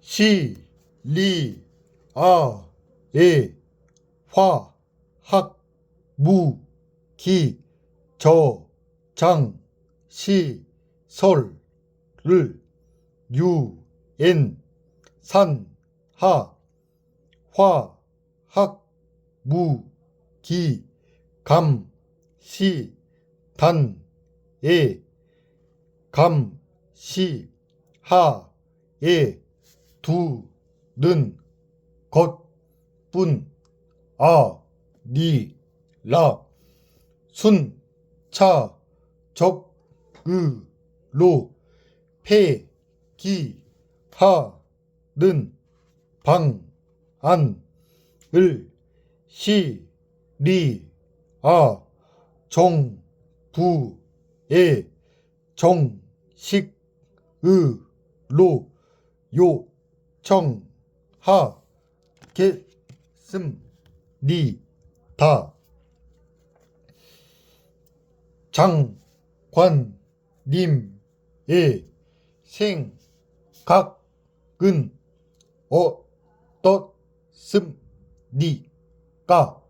시, 리, 아, 에, 화, 학, 무, 기, 저, 장, 시, 설, 를, 유, 엔, 산, 하, 화, 학, 무, 기, 감, 시, 단, 에, 감, 시, 하, 에, 두, 는, 것, 뿐, 아, 니, 라, 순, 차, 적, 로, 폐, 기, 하, 는, 방, 안, 을, 시, 리, 아, 정, 부, 에, 정, 식, 로, 요, 청, 하, 게, 씀, 니, 다, 장, 관, 님, 에, 생, 각, 은, 떴, 씀, 니, 까,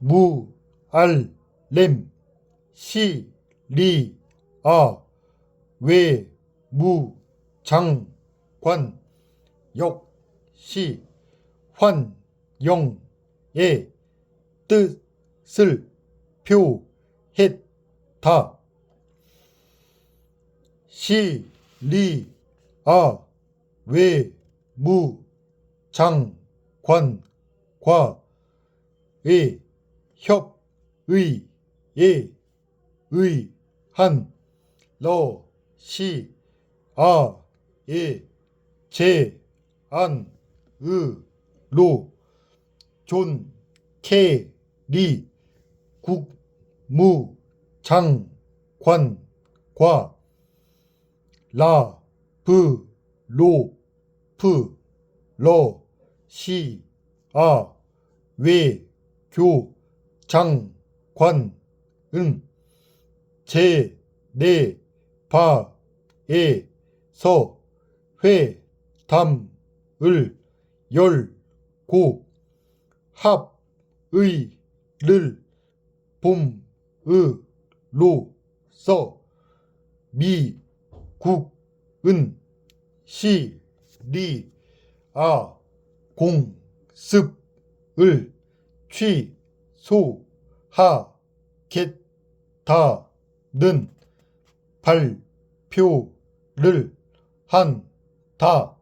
무, 알, 렘, 시, 리, 아, 외, 무, 장, 관, 역, 시, 환, 영, 에, 뜻을, 표, 헷, 다, 시, 리, 아, 외, 무, 장, 관, 과, 의, 협, 의, 예, 의, 한, 러, 시, 아, 예, 제, 안, 로, 존, 캐, 리, 국, 무, 장, 관, 과, 라, 브, 로, 프, 러, 시, 아, 외, 교, 장, 관, 은, 제, 네, 바, 에, 서, 회, 담, 을, 열, 고, 합, 의, 를, 봄, 로, 서, 미, 국, 은, 시, 리, 아, 공, 습, 을, 취, 소, 하, 겟, 다, 는, 발, 표, 를, 한, 다,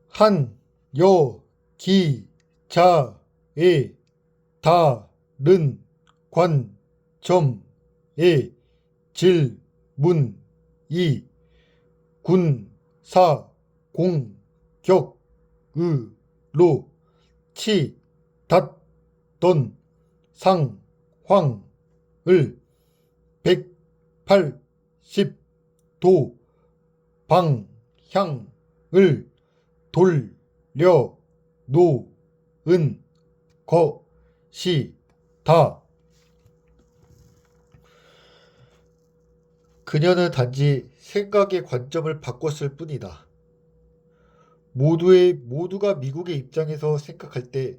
한, 여, 기, 자, 에, 다, 른, 관, 점, 에, 질, 문, 이, 군, 사, 공, 격, 로, 치, 닷, 던, 상, 황, 을, 백, 팔, 십, 도, 방, 향, 을, 돌, 려, 노, 은, 거, 시, 다. 그녀는 단지 생각의 관점을 바꿨을 뿐이다. 모두가 미국의 입장에서 생각할 때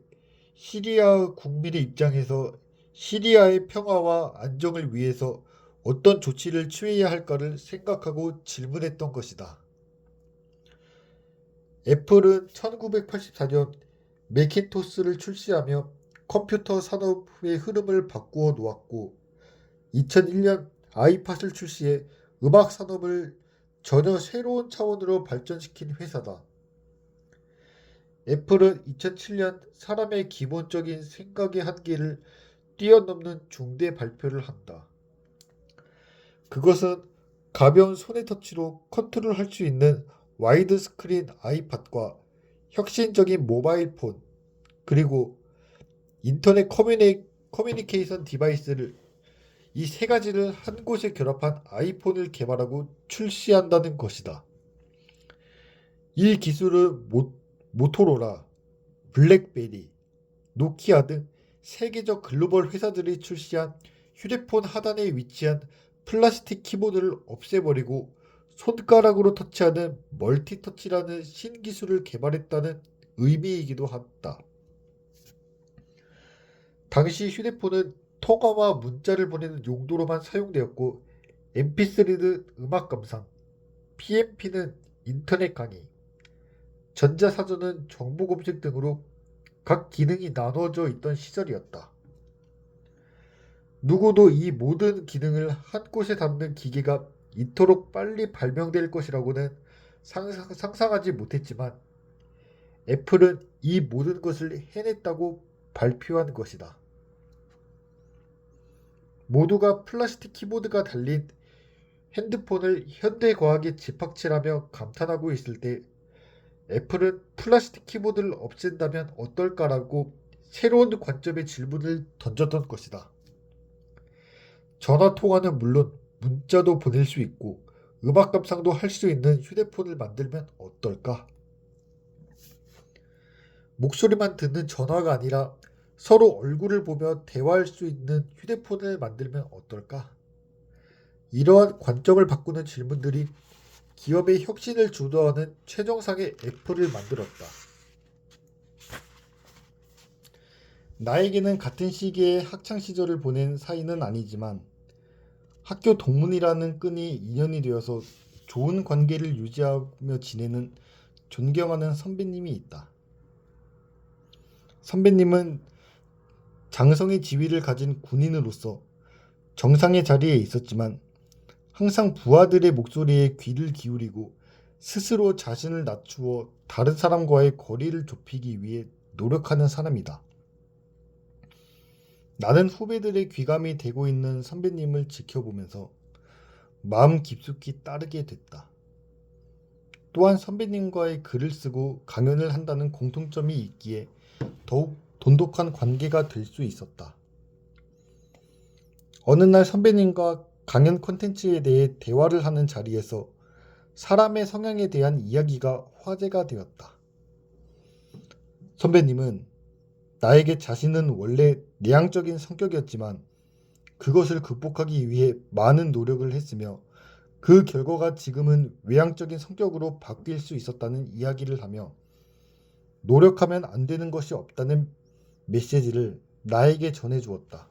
시리아 국민의 입장에서 시리아의 평화와 안정을 위해서 어떤 조치를 취해야 할까를 생각하고 질문했던 것이다. 애플은 1984년 매킨토스를 출시하며 컴퓨터 산업의 흐름을 바꾸어 놓았고 2001년 아이팟을 출시해 음악 산업을 전혀 새로운 차원으로 발전시킨 회사다. 애플은 2007년 사람의 기본적인 생각의 한계를 뛰어넘는 중대 발표를 한다. 그것은 가벼운 손의 터치로 컨트롤할 수 있는 와이드 스크린 아이팟과 혁신적인 모바일 폰, 그리고 인터넷 커뮤니케이션 디바이스를 이 세 가지를 한 곳에 결합한 아이폰을 개발하고 출시한다는 것이다. 이 기술은 모토로라, 블랙베리, 노키아 등 세계적 글로벌 회사들이 출시한 휴대폰 하단에 위치한 플라스틱 키보드를 없애버리고 손가락으로 터치하는 멀티터치라는 신기술을 개발했다는 의미이기도 한다. 당시 휴대폰은 통화와 문자를 보내는 용도로만 사용되었고 MP3는 음악 감상, PMP는 인터넷 강의, 전자사전은 정보 검색 등으로 각 기능이 나눠져 있던 시절이었다. 누구도 이 모든 기능을 한 곳에 담는 기계가 이토록 빨리 발명될 것이라고는 상상하지 못했지만 애플은 이 모든 것을 해냈다고 발표한 것이다. 모두가 플라스틱 키보드가 달린 핸드폰을 현대과학의 집합체라며 감탄하고 있을 때 애플은 플라스틱 키보드를 없앤다면 어떨까라고 새로운 관점의 질문을 던졌던 것이다. 전화 통화는 물론 문자도 보낼 수 있고 음악 감상도 할 수 있는 휴대폰을 만들면 어떨까? 목소리만 듣는 전화가 아니라 서로 얼굴을 보며 대화할 수 있는 휴대폰을 만들면 어떨까? 이러한 관점을 바꾸는 질문들이 기업의 혁신을 주도하는 최정상의 애플을 만들었다. 나에게는 같은 시기에 학창시절을 보낸 사이는 아니지만 학교 동문이라는 끈이 인연이 되어서 좋은 관계를 유지하며 지내는 존경하는 선배님이 있다. 선배님은 장성의 지위를 가진 군인으로서 정상의 자리에 있었지만 항상 부하들의 목소리에 귀를 기울이고 스스로 자신을 낮추어 다른 사람과의 거리를 좁히기 위해 노력하는 사람이다. 나는 후배들의 귀감이 되고 있는 선배님을 지켜보면서 마음 깊숙이 따르게 됐다. 또한 선배님과의 글을 쓰고 강연을 한다는 공통점이 있기에 더욱 돈독한 관계가 될 수 있었다. 어느 날 선배님과 강연 콘텐츠에 대해 대화를 하는 자리에서 사람의 성향에 대한 이야기가 화제가 되었다. 선배님은 나에게 자신은 원래 내향적인 성격이었지만 그것을 극복하기 위해 많은 노력을 했으며 그 결과가 지금은 외향적인 성격으로 바뀔 수 있었다는 이야기를 하며 노력하면 안 되는 것이 없다는 메시지를 나에게 전해주었다.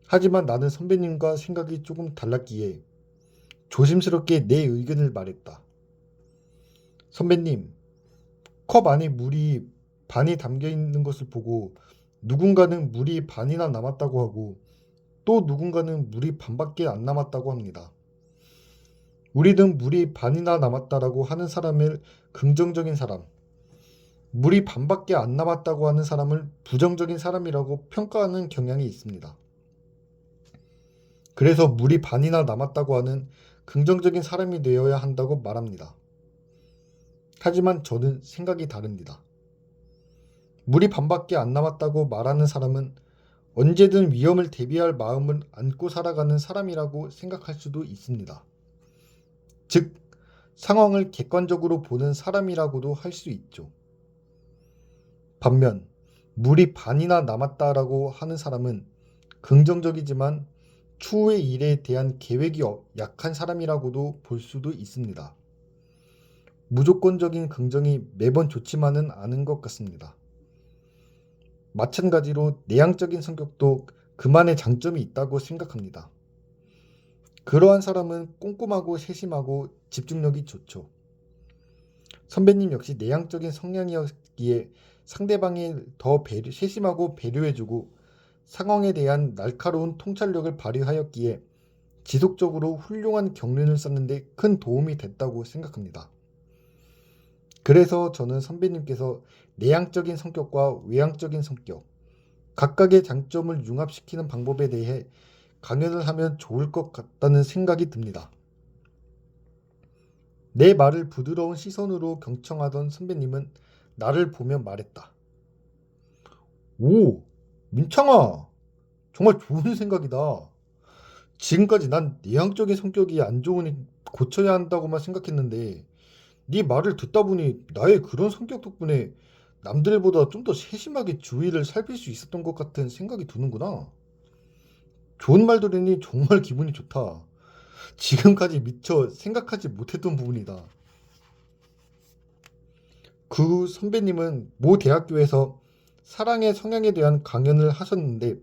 하지만 나는 선배님과 생각이 조금 달랐기에 조심스럽게 내 의견을 말했다. 선배님, 컵 안에 물이 반이 담겨 있는 것을 보고 누군가는 물이 반이나 남았다고 하고 또 누군가는 물이 반밖에 안 남았다고 합니다. 우리는 물이 반이나 남았다라고 하는 사람을 긍정적인 사람, 물이 반밖에 안 남았다고 하는 사람을 부정적인 사람이라고 평가하는 경향이 있습니다. 그래서 물이 반이나 남았다고 하는 긍정적인 사람이 되어야 한다고 말합니다. 하지만 저는 생각이 다릅니다. 물이 반밖에 안 남았다고 말하는 사람은 언제든 위험을 대비할 마음을 안고 살아가는 사람이라고 생각할 수도 있습니다. 즉, 상황을 객관적으로 보는 사람이라고도 할 수 있죠. 반면, 물이 반이나 남았다라고 하는 사람은 긍정적이지만 추후의 일에 대한 계획이 약한 사람이라고도 볼 수도 있습니다. 무조건적인 긍정이 매번 좋지만은 않은 것 같습니다. 마찬가지로 내향적인 성격도 그만의 장점이 있다고 생각합니다. 그러한 사람은 꼼꼼하고 세심하고 집중력이 좋죠. 선배님 역시 내향적인 성향이었기에 상대방이 더 세심하고 배려해주고 상황에 대한 날카로운 통찰력을 발휘하였기에 지속적으로 훌륭한 경륜을 쌓는데 큰 도움이 됐다고 생각합니다. 그래서 저는 선배님께서 내향적인 성격과 외향적인 성격, 각각의 장점을 융합시키는 방법에 대해 강연을 하면 좋을 것 같다는 생각이 듭니다. 내 말을 부드러운 시선으로 경청하던 선배님은 나를 보며 말했다. 오, 민창아, 정말 좋은 생각이다. 지금까지 난 내향적인 성격이 안 좋으니 고쳐야 한다고만 생각했는데 네 말을 듣다 보니 나의 그런 성격 덕분에 남들보다 좀 더 세심하게 주위를 살필 수 있었던 것 같은 생각이 드는구나. 좋은 말 들으니 정말 기분이 좋다. 지금까지 미처 생각하지 못했던 부분이다. 그 선배님은 모 대학교에서 사랑의 성향에 대한 강연을 하셨는데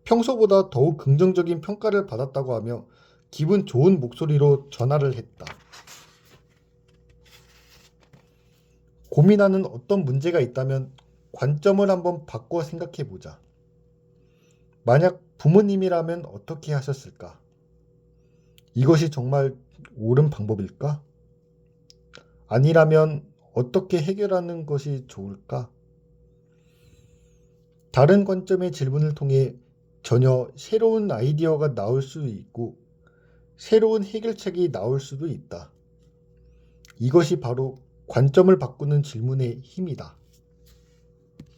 평소보다 더욱 긍정적인 평가를 받았다고 하며 기분 좋은 목소리로 전화를 했다. 고민하는 어떤 문제가 있다면 관점을 한번 바꿔 생각해 보자. 만약 부모님이라면 어떻게 하셨을까? 이것이 정말 옳은 방법일까? 아니라면 어떻게 해결하는 것이 좋을까? 다른 관점의 질문을 통해 전혀 새로운 아이디어가 나올 수 있고 새로운 해결책이 나올 수도 있다. 이것이 바로 관점을 바꾸는 질문의 힘이다.